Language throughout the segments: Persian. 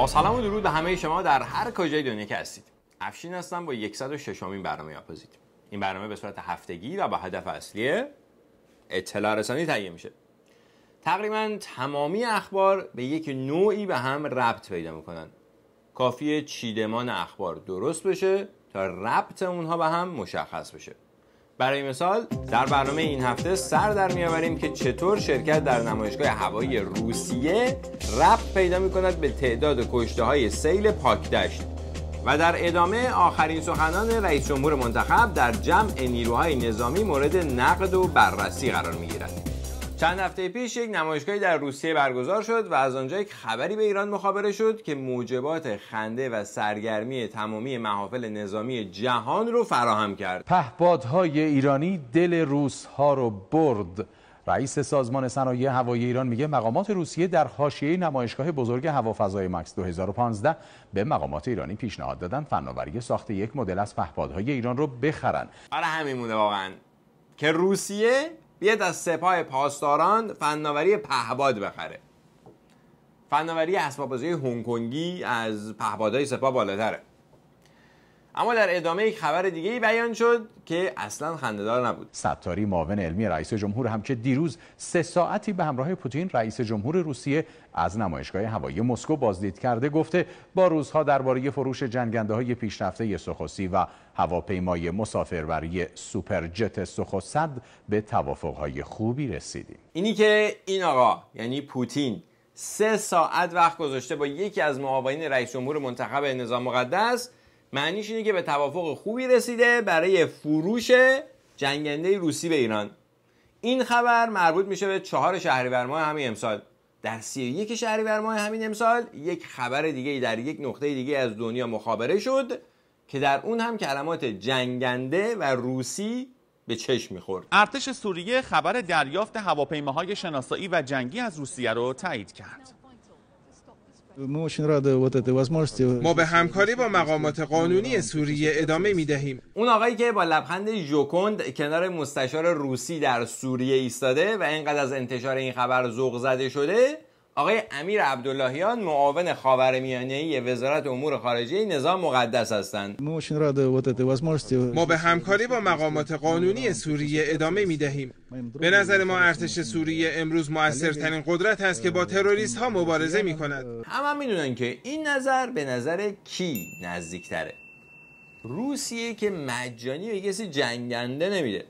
با سلام و درود به همه شما در هر کجای دنیا که هستید. افشین هستم با 106مین برنامه اپوزیت. این برنامه به صورت هفتگی و با هدف اصلی اطلاع رسانی تهیه میشه. تقریبا تمامی اخبار به یک نوعی به هم ربط پیدا میکنن. کافیه چیدمان اخبار درست بشه تا ربط اونها به هم مشخص بشه. برای مثال در برنامه این هفته سر در میآوریم که چطور شرکت در نمایشگاه هوایی روسیه ربط پیدا میکند به تعداد کشته‌های سیل پاکدشت و در ادامه آخرین سخنان رئیس جمهور منتخب در جمع نیروهای نظامی مورد نقد و بررسی قرار میگیرد. چند هفته پیش یک نمایشگاهی در روسیه برگزار شد و از آنجا یک خبری به ایران مخابره شد که موجبات خنده و سرگرمی تمامی محافل نظامی جهان رو فراهم کرد. پهپادهای ایرانی دل روس‌ها رو برد. رئیس سازمان صنایع هوایی ایران میگه مقامات روسیه در حاشیه نمایشگاه بزرگ هوافضای مکس 2015 به مقامات ایرانی پیشنهاد دادن فناوری ساخت یک مدل از پهپادهای ایران رو بخرن. آره همین مونه واقعا که روسیه بیاد از سپاه پاسداران فناوری پهپاد بخره. فناوری اسباب‌بازی هنگ کنگی از پهپادهای سپاه بالاتره. اما در ادامه یک خبر دیگه‌ای بیان شد که اصلا خنده‌دار نبود. ستاری معاون علمی رئیس جمهور هم که دیروز 3 ساعتی به همراه پوتین رئیس جمهور روسیه از نمایشگاه هوایی مسکو بازدید کرده گفته با روزها درباره فروش جنگنده‌های پیشرفته سوخوسی و هواپیمای مسافربری سوپرجت سوخو-100 به توافق‌های خوبی رسیدیم. اینی که این آقا یعنی پوتین 3 ساعت وقت گذاشته با یکی از معاونین رئیس جمهور منتخب نظام مقدس، معنیش اینه که به توافق خوبی رسیده برای فروش جنگنده روسی به ایران. این خبر مربوط میشه به 4 شهریور ماه همین امسال. در 31 شهریور ماه همین امسال یک خبر دیگه در یک نقطه دیگه از دنیا مخابره شد که در اون هم کلمات جنگنده و روسی به چشم میخورد. ارتش سوریه خبر دریافت هواپیماهای شناسایی و جنگی از روسیه رو تایید کرد. ما به همکاری با مقامات قانونی سوریه ادامه می‌دهیم. اون آقایی که با لبخند ژوکند کنار مستشار روسی در سوریه ایستاده و اینقدر از انتشار این خبر ذوق زده شده، آقای امیر عبداللهیان معاون خاورمیانه‌ای وزارت امور خارجه نظام مقدس هستند. ما به همکاری با مقامات قانونی سوریه ادامه می‌دهیم. به نظر ما ارتش سوریه امروز مؤثرترین قدرت است که با تروریست ها مبارزه می‌کند. همه میدونن که این نظر به نظر کی نزدیکتره؟ روسیه که مجانی به کسی جنگنده نمیده.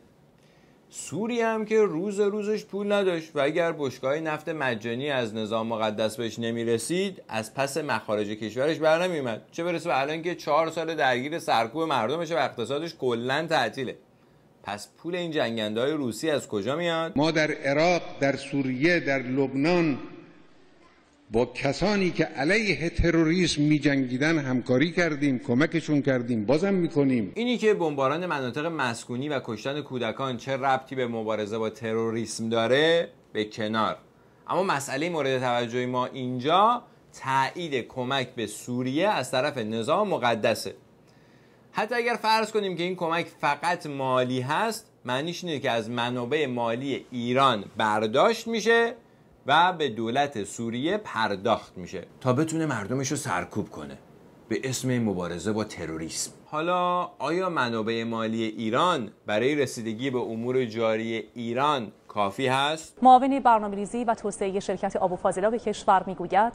سوریه هم که روزش پول نداشت و اگر بشکه‌های نفت مجانی از نظام مقدس بهش نمیرسید از پس مخارج کشورش بر نمیومد. چه برسه به الان که 4 سال درگیر سرکوب مردمشه و اقتصادش کلاً تعطیله. پس پول این جنگنده‌های روسی از کجا میاد؟ ما در عراق، در سوریه، در لبنان با کسانی که علیه تروریسم می‌جنگیدن همکاری کردیم، کمکشون کردیم، بازم می‌کنیم. اینی که بمباران مناطق مسکونی و کشتن کودکان چه ربطی به مبارزه با تروریسم داره به کنار. اما مسئله مورد توجه ما اینجا تایید کمک به سوریه از طرف نظام مقدسه. حتی اگر فرض کنیم که این کمک فقط مالی هست، معنیش اینه که از منابع مالی ایران برداشت میشه و به دولت سوریه پرداخت میشه تا بتونه مردمش رو سرکوب کنه به اسم مبارزه با تروریسم. حالا آیا منابع مالی ایران برای رسیدگی به امور جاری ایران کافی هست؟ معاون برنامه‌ریزی و توسعه شرکت آب و فاضلاب کشور میگوید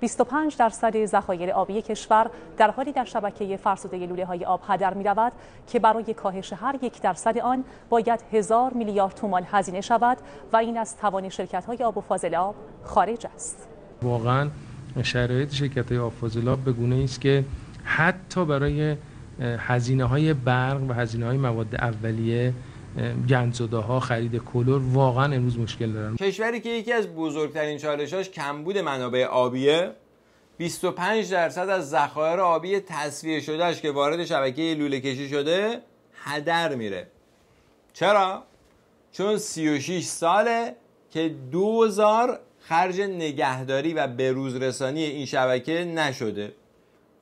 25% ذخایر آبی کشور در حالی در شبکه فرسوده لوله‌های آب هدر می‌رود که برای کاهش هر 1% آن باید 1000 میلیارد تومان هزینه شود و این از توان شرکت‌های آب و فاضلاب خارج است. واقعاً شرایط شرکت‌های آب و فاضلاب به گونه‌ای است که حتی برای هزینه‌های برق و هزینه‌های مواد اولیه گندزداها، خرید کلور واقعا امروز مشکل دارن. کشوری که یکی از بزرگترین چالشاش کمبود منابع آبیه، 25% از ذخایر آبی تصفیه شدهش که وارد شبکه لوله کشی شده هدر میره. چرا؟ چون 36 ساله که 2000 خرج نگهداری و بروز رسانی این شبکه نشده.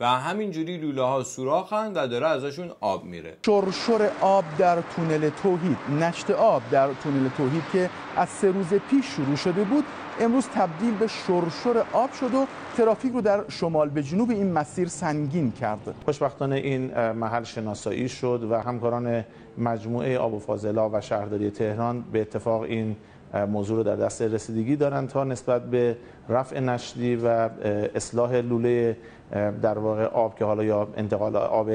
و همینجوری لوله ها سوراخن و داره ازشون آب میره. شرشر آب در تونل توحید، نشت آب در تونل توحید که از 3 روز پیش شروع شده بود امروز تبدیل به شرشر آب شد و ترافیک رو در شمال به جنوب این مسیر سنگین کرد. خوشبختانه این محل شناسایی شد و همکاران مجموعه آب و فاضلاب و شهرداری تهران به اتفاق این موضوع رو در دست رسیدگی دارن تا نسبت به رفع نشتی و اصلاح لوله در واقع آب که حالا یا انتقال آب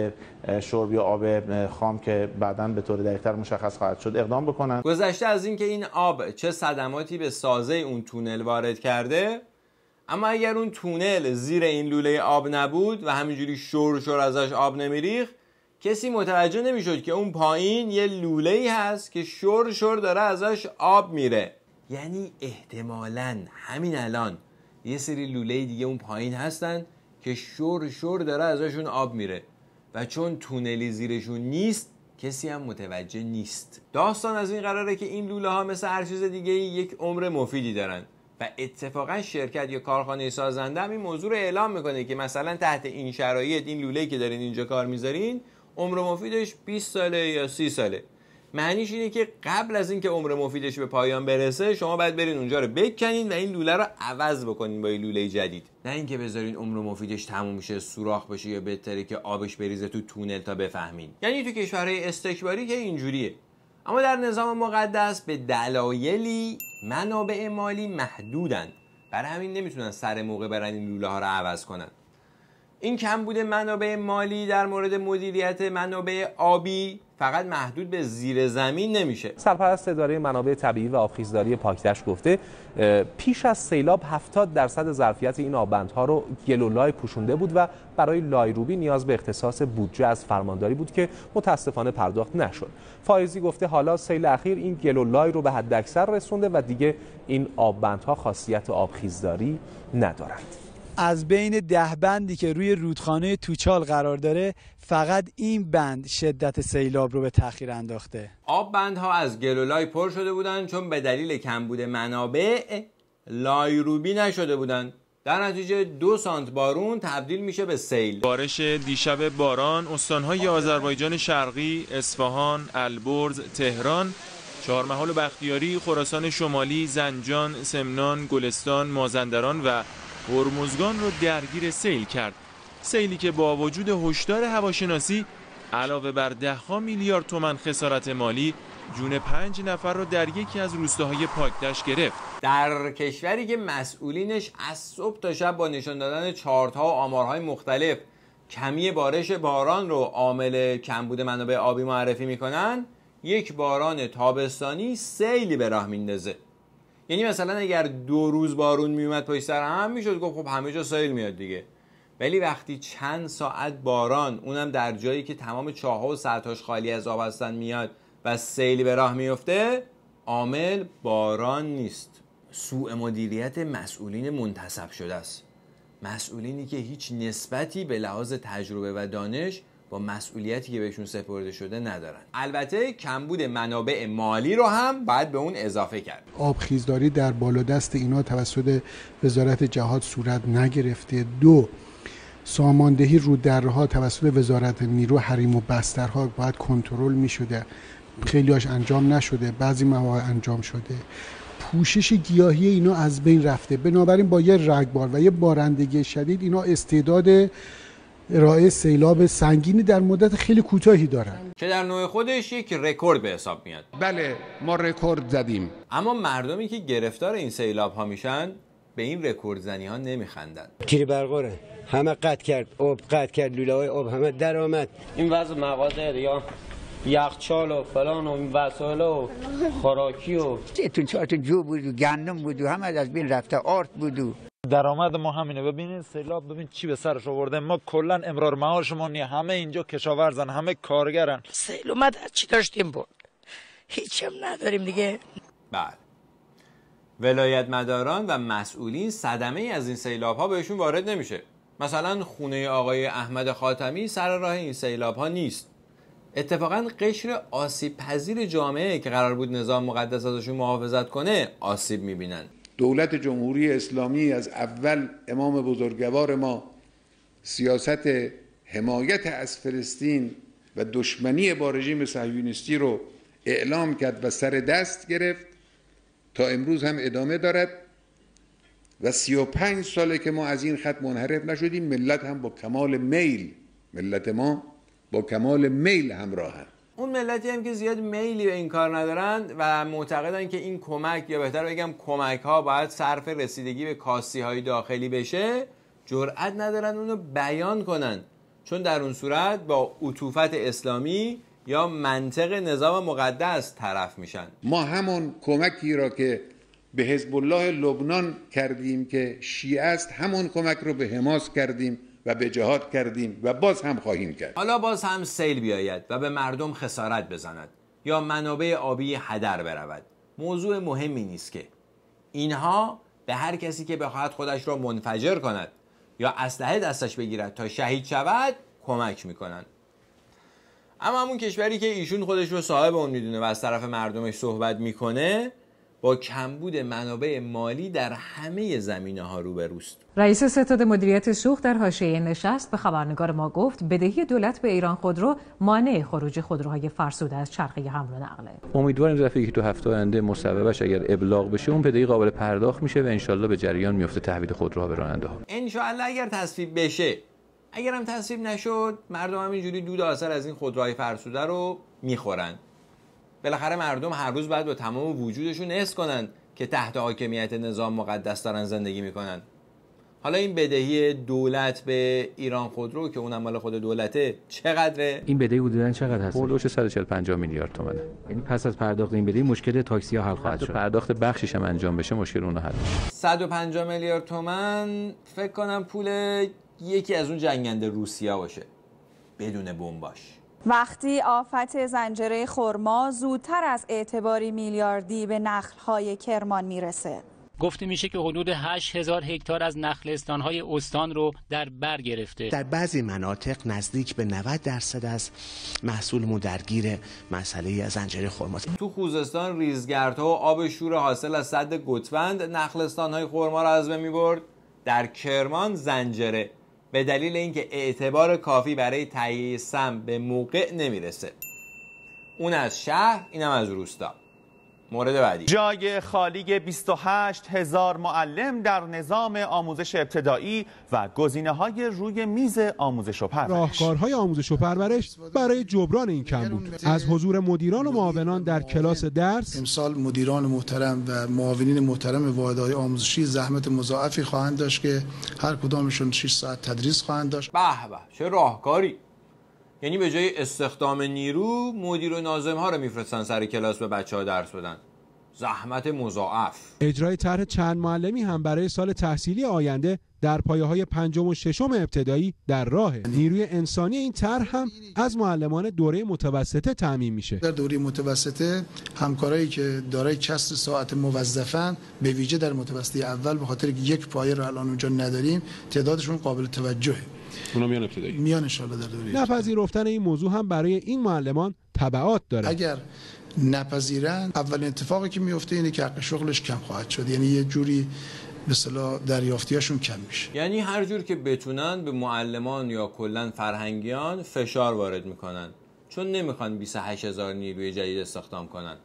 شرب یا آب خام که بعداً به طور دقیق‌تر مشخص خواهد شد اقدام بکنن. گذشته از اینکه این آب چه صدماتی به سازه اون تونل وارد کرده، اما اگر اون تونل زیر این لوله آب نبود و همینجوری شرشر ازش آب نمیریخت، کسی متوجه نمیشد که اون پایین یه لوله‌ای هست که شرشر داره ازش آب میره. یعنی احتمالاً همین الان یه سری لوله دیگه اون پایین هستن که شرشر داره ازشون آب میره و چون تونلی زیرشون نیست کسی هم متوجه نیست. داستان از این قراره که این لوله ها مثل هر چیز دیگه یک عمر مفیدی دارن و اتفاقا شرکت یا کارخانه سازنده هم این موضوع رو اعلام میکنه که مثلا تحت این شرایط این لوله‌ای که دارین اینجا کار میذارین عمر مفیدش 20 ساله یا 30 ساله. معنیش اینه که قبل از اینکه عمر مفیدش به پایان برسه شما باید برین اونجا رو بکنین و این لوله رو عوض بکنین با این لوله جدید، نه اینکه بذارین عمر مفیدش تموم شه سوراخ بشه یا بهتره که آبش بریزه تو تونل تا بفهمین. یعنی تو کشورهای استکباری که اینجوریه. اما در نظام مقدس به دلایلی منابع مالی محدودن، برای همین نمیتونن سر موقع برن این لوله ها رو عوض کنن. این کمبود منابع مالی در مورد مدیریت منابع آبی فقط محدود به زیر زمین نمیشه. سرپرست اداره منابع طبیعی و آبخیزداری پاکدشت گفته پیش از سیلاب 70% ظرفیت این آببندها رو گل و لای پوشونده بود و برای لایروبی نیاز به اختصاص بودجه از فرمانداری بود که متاسفانه پرداخت نشد. فایزی گفته حالا سیل اخیر این گل و لای رو به حداکثر رسونده و دیگه این آببندها خاصیت آبخیزداری ندارند. از بین 10 بندی که روی رودخانه توچال قرار داره فقط این بند شدت سیلاب رو به تأخیر انداخته. آب بندها از گل و لای پر شده بودن چون به دلیل کمبود منابع لایروبی نشده بودن. در نتیجه 2 سانت بارون تبدیل میشه به سیل. بارش دیشب باران استانهای آذربایجان شرقی، اصفهان، البرز، تهران، چهارمحال و بختیاری، خراسان شمالی، زنجان، سمنان، گلستان، مازندران و هرمزگان رو درگیر سیل کرد. سیلی که با وجود هشدار هواشناسی علاوه بر 10 میلیارد تومان خسارت مالی جون 5 نفر رو در یکی از روستاهای پاکدشت گرفت. در کشوری که مسئولینش از صبح تا شب با نشان دادن چارت‌ها و آمارهای مختلف کمی بارش باران رو عامل کمبود منابع آبی معرفی میکنن، یک باران تابستانی سیلی به راه میندازه. یعنی مثلا اگر 2 روز بارون میومد پشت سر هم میشد گفت خب همه جا سیل میاد دیگه، ولی وقتی چند ساعت باران اونم در جایی که تمام چاه‌ها و سطح‌هاش خالی از آب هستن میاد و سیلی به راه میفته، عامل باران نیست، سوء مدیریت مسئولین منتصب شده است. مسئولینی که هیچ نسبتی به لحاظ تجربه و دانش با مسئولیتی که بهشون سپرده شده ندارن. البته کمبود منابع مالی رو هم باید به اون اضافه کرد. آبخیزداری در بالادست اینا توسط وزارت جهاد صورت نگرفته. 2 ساماندهی روددره‌ها توسط وزارت نیرو حریم و بسترها باید کنترل می‌شده، خیلی‌هاش انجام نشده، بعضی مواقع انجام شده. پوشش گیاهی اینا از بین رفته، بنابراین با یه رگبار و یه بارندگی شدید اینا استعداد ارائه سیلاب سنگینی در مدت خیلی کوتاهی دارن که در نوع خودش یک رکورد به حساب میاد. بله ما رکورد زدیم. اما مردمی که گرفتار این سیلاب ها میشن به این رکورد زنی ها نمیخندن. تیر برقاره همه قطع کرد، آب قطع کرد، لوله های آب همه در آمد. این وضع مغازه یا یخچال و فلان و این وسایل و خوراکی و 3-4 جو بود و گندم بود و همه از بین رفته، آرد بود. درآمد ما همینه. ببینید سیلاب ببین چی به سرش آورده. ما کلا امرار معاشمون نیه، همه اینجا کشاورزن، همه کارگرن. سیل اومد چی داشتیم بود؟ هیچ هم نداریم دیگه. بله. ولایت مداران و مسئولین صدمه ای از این سیلاب ها بهشون وارد نمیشه. مثلا خونه آقای احمد خاتمی سر راه این سیلاب ها نیست. اتفاقا قشر آسیب پذیر جامعه که قرار بود نظام مقدس ازشون محافظت کنه آسیب میبینن. دولت جمهوری اسلامی از اول امام بزرگوار ما سیاست حمایت از فلسطین و دشمنی با رژیم صهیونیستی رو اعلام کرد و سر دست گرفت تا امروز هم ادامه دارد و 35 ساله که ما از این خط منحرف نشدیم. ملت هم با کمال میل، ملت ما با کمال میل همراهند. اون ملتی هم که زیاد میلی به این کار ندارن و معتقدن که این کمک، یا بهتر بگم کمک ها، باید صرف رسیدگی به کاستی های داخلی بشه، جرئت ندارن اونو بیان کنن، چون در اون صورت با عطوفت اسلامی یا منطق نظام مقدس طرف میشن. ما همون کمکی را که به حزب الله لبنان کردیم که شیعه است، همون کمک رو به حماس کردیم و به جهاد کردیم و باز هم خواهیم کرد. حالا باز هم سیل بیاید و به مردم خسارت بزند یا منابع آبی هدر برود، موضوع مهمی نیست که اینها به هر کسی که بخواهد خودش را منفجر کند یا اسلحه دستش بگیرد تا شهید شود کمک میکنند. اما همون کشوری که ایشون خودش رو صاحب اون میدونه و از طرف مردمش صحبت میکنه، با کمبود منابع مالی در همه زمینه‌ها روبروست. رئیس ستاد مدیریت سوخت در حاشیه نشست به خبرنگار ما گفت بدهی دولت به ایران خودرو مانع خروج خودروهای فرسوده از چرخه حمل و نقل. امیدواریم دفعه که تو هفته آینده مصوبه‌اش اگر ابلاغ بشه اون بدهی قابل پرداخت میشه و انشالله به جریان میفته تحویل خودروها به راننده‌ها. انشالله اگر تصویب بشه. اگر هم تصویب نشد، مردم همینجوری دود آثار از این خودروهای فرسوده رو میخورن. بالاخره مردم هر روز باید با تمام وجودشون حس کنن که تحت حاکمیت نظام مقدس دارن زندگی میکنن. حالا این بدهی دولت به ایران خودرو که اونم مال خود دولته چقدره؟ این بدهی حدوداً چقدر هست؟ حدود 140-150 میلیارد تومانه. یعنی پس از پرداخت این بدهی مشکل تاکسی ها حل خواهد شد. پرداخت بخشش هم انجام بشه مشکل اونها حل میشه. 150 میلیارد تومان فکر کنم پول یکی از اون جنگنده روسیا باشه بدون بمباش. وقتی آفت زنجره خرما زودتر از اعتباری میلیاردی به نخل‌های کرمان میرسه. گفته میشه که حدود 8000 هکتار از نخلستان‌های استان رو در بر گرفته. در بعضی مناطق نزدیک به 90% از محصولمون درگیر مسئله زنجره خرما. تو خوزستان ریزگردها و آب شور حاصل از سد گتوند نخلستان‌های خرما رو از بین می‌برد. در کرمان زنجره به دلیل اینکه اعتبار کافی برای تهیه سم به موقع نمیرسه. اون از شهر، اینم از روستا. مورد بعدی، جای خالی 28000 معلم در نظام آموزش ابتدایی و گزینه‌های روی میز آموزش و پرورش. راهکارهای آموزش و پرورش برای جبران این کمبود، از حضور مدیران و معاونان در کلاس درس. امسال مدیران محترم و معاونین محترم واحدهای آموزشی زحمت مضاعفی خواهند داشت که هر کدامشون 6 ساعت تدریس خواهند داشت. به به، چه راهکاری! یعنی به جای استخدام نیرو، مدیر و ناظم ها رو میفرستن سر کلاس به بچه‌ها درس بدن. زحمت مضاعف. اجرای طرح چند معلمی هم برای سال تحصیلی آینده در پایه‌های 5م و 6م ابتدایی در راه. نیروی انسانی این طرح هم از معلمان دوره متوسطه تامین میشه. در دوره متوسطه همکارایی که دارای کسر ساعت موظفن، به ویژه در متوسطه اول، به خاطر که یک پایه رو الان اونجا نداریم، تعدادشون قابل توجهه. اونا میان ابتدایی. میان ان شاءالله در دوره. نپذیرفتن این موضوع هم برای این معلمان تبعات داره. اگر نپذیرن، اولین اتفاقی که میفته اینه که حق شغلش کم خواهد شد. یعنی یه جوری به اصطلاح دریافتیاشون کم میشه. یعنی هر جور که بتونن به معلمان یا کلا فرهنگیان فشار وارد میکنن، چون نمیخوان 28000 نیروی جدید استخدام کنن.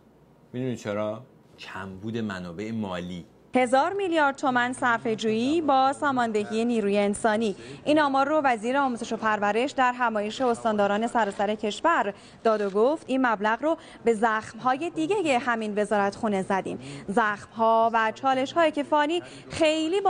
میدونید چرا؟ کمبود منابع مالی. 1000 میلیارد تومان صرفه‌جویی با ساماندهی نیروی انسانی. این آمار رو وزیر آموزش و پرورش در همایش استانداران سراسر کشور داد و گفت این مبلغ رو به زخم‌های دیگه همین وزارتخونه زدیم. زخم‌ها و چالش‌هایی که فانی خیلی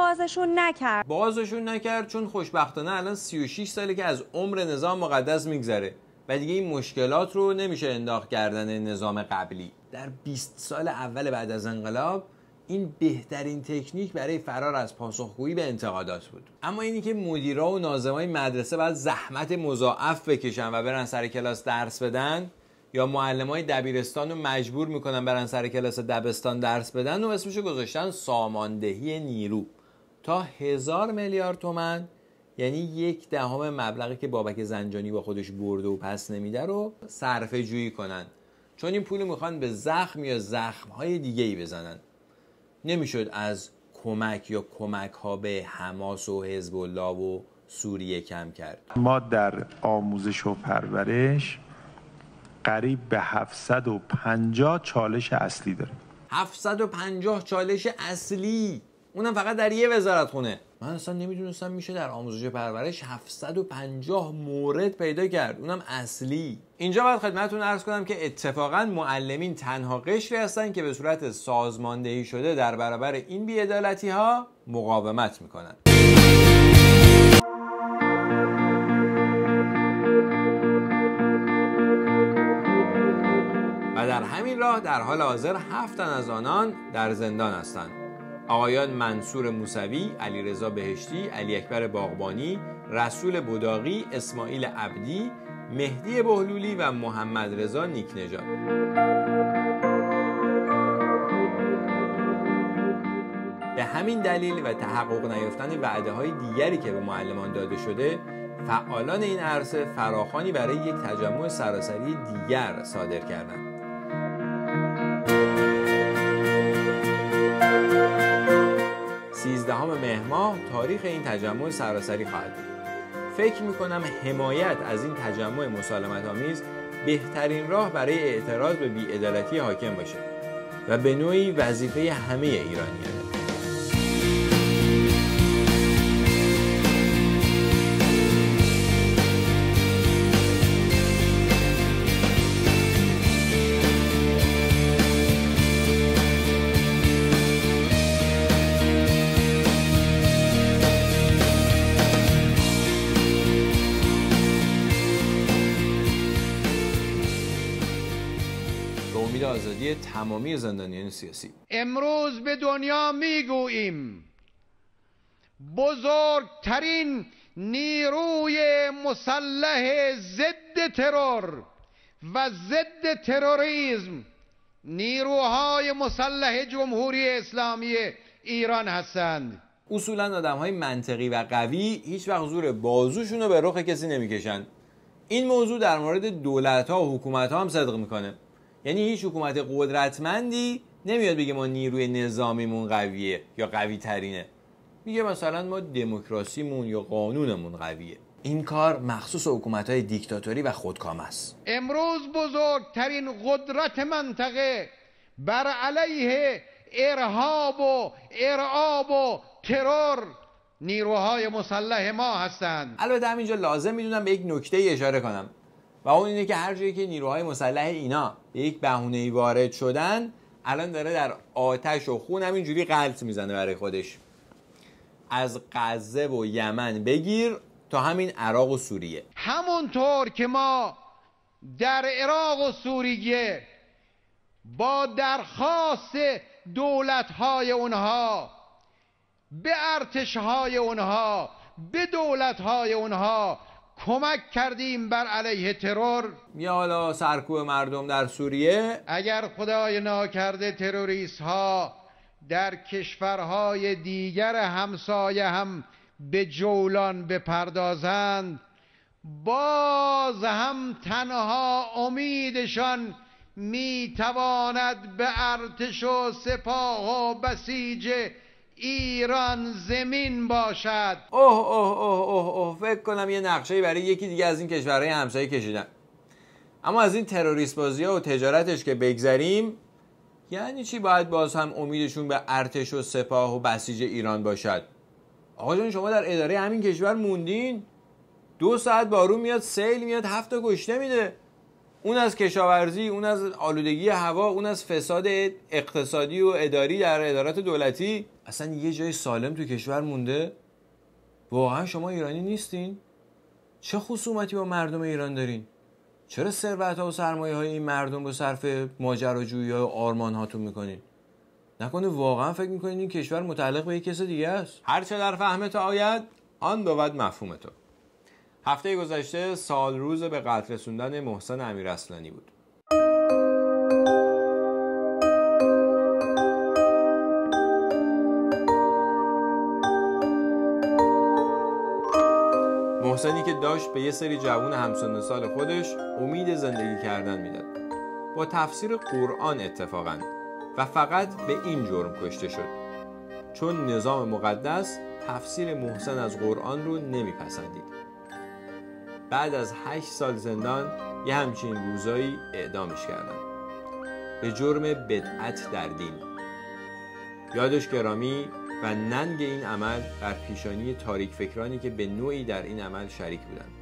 بازشون نکرد چون خوشبختانه الان 36 ساله که از عمر نظام مقدس میگذره و دیگه این مشکلات رو نمیشه انداخت کردن نظام قبلی. در 20 سال اول بعد از انقلاب این بهترین تکنیک برای فرار از پاسخگویی به انتقادات بود. اما اینی که مدیرا و ناظمای مدرسه باید زحمت مضاعف بکشن و برن سر کلاس درس بدن، یا معلمای دبیرستان رو مجبور میکنن برن سر کلاس دبستان درس بدن، و اسمشو گذاشتن ساماندهی نیرو. تا 1000 میلیارد تومان، یعنی 1/10 مبلغی که بابک زنجانی با خودش برده و پس نمیده رو صرفه جویی کنن، چون این پول میخوان به زخم یا زخمهای دیگه‌ای بزنن. نمیشد از کمک یا کمک ها به حماس و حزب الله و سوریه کم کرد. ما در آموزش و پرورش قریب به 750 چالش اصلی داریم. 750 چالش اصلی، اونم فقط در یه وزارتخونه. من اصلا نمیدونستم میشه در آموزش و پرورش 750 مورد پیدا کرد، اونم اصلی. اینجا باید خدمتتون عرض کنم که اتفاقا معلمین تنها قشری هستن که به صورت سازماندهی شده در برابر این بی‌عدالتی ها مقاومت میکنن. و در همین راه در حال حاضر 7 تن از آنان در زندان هستند. آقایان منصور موسوی، علیرضا بهشتی، علی اکبر باغبانی، رسول بداقی، اسماعیل عبدی، مهدی بهلولی و محمد رضا نیکنژاد. به همین دلیل و تحقق نیافتن وعده‌های دیگری که به معلمان داده شده، فعالان این عرصه فراخوانی برای یک تجمع سراسری دیگر صادر کردند. 13 مهر ماه تاریخ این تجمع سراسری خواهد بود. فکر می‌کنم حمایت از این تجمع مسالمت‌آمیز بهترین راه برای اعتراض به بی‌عدالتی حاکم باشه و به نوعی وظیفه همه ایرانیانه. آزادی تمامی زندانیان سیاسی. امروز به دنیا میگوییم بزرگترین نیروی مسلح ضد ترور و ضد تروریسم نیروهای مسلح جمهوری اسلامی ایران هستند. اصولا آدم‌های منطقی و قوی هیچ وقت زور بازوشون رو به رخ کسی نمیکشن. این موضوع در مورد دولت‌ها و حکومت‌ها هم صدق میکنه. یعنی هیچ حکومت قدرتمندی نمیاد بگه ما نیروی نظامیمون قویه یا قوی ترینه. میگه مثلا ما دموکراسیمون یا قانونمون قویه. این کار مخصوص حکومت‌های دیکتاتوری و خودکام است. امروز بزرگترین قدرت منطقه بر علیه ارهاب و ارعاب و ترور نیروهای مسلح ما هستند. البته همینجا لازم میدونم به یک نکته اشاره کنم و اون اینه که هر جایی که نیروهای مسلح اینا به یک بهونه‌ای وارد شدن، الان داره در آتش و خون همینجوری غلط میزنه برای خودش. از غزه و یمن بگیر تا همین عراق و سوریه. همونطور که ما در عراق و سوریه با درخواست دولت‌های اونها به ارتش‌های اونها به دولت‌های اونها کمک کردیم بر علیه ترور، یا حالا سرکوب مردم در سوریه. اگر خدای ناکرده تروریست ها در کشورهای دیگر همسایه هم به جولان بپردازند، باز هم تنها امیدشان میتواند به ارتش و سپاه و بسیج ایران زمین باشد. اوه فکر کنم یه نقشه‌ای برای یکی دیگه از این کشورهای همسایه کشیدن. اما از این تروریست بازی‌ها و تجارتش که بگذریم، یعنی چی باید باز هم امیدشون به ارتش و سپاه و بسیج ایران باشد؟ آقا جان شما در اداره همین کشور موندین، 2 ساعت بارون میاد، سیل میاد، 7 تا کشته میده. اون از کشاورزی، اون از آلودگی هوا، اون از فساد اقتصادی و اداری در ادارات دولتی. اصلا یه جای سالم تو کشور مونده؟ واقعا شما ایرانی نیستین؟ چه خصومتی با مردم ایران دارین؟ چرا ثروت‌ها و سرمایه‌های این مردم رو صرف ماجراجویی‌ها و آرمان‌هاتون میکنین؟ نکنه واقعا فکر میکنین این کشور متعلق به یک کس دیگه است؟ هر چه در فهم تو آید، آن بود مفهوم تو. هفته گذشته سال روز به قتل رسوندن محسن امیراصلانی بود. محسنی که داشت به یه سری جوان همسن سال خودش امید زندگی کردن میداد. با تفسیر قرآن اتفاقاً و فقط به این جرم کشته شد. چون نظام مقدس تفسیر محسن از قرآن رو نمیپسندید. بعد از 8 سال زندان یه همچین روزایی اعدامش کردن به جرم بدعت در دین. یادش گرامی و ننگ این عمل بر پیشانی تاریک فکرانی که به نوعی در این عمل شریک بودند.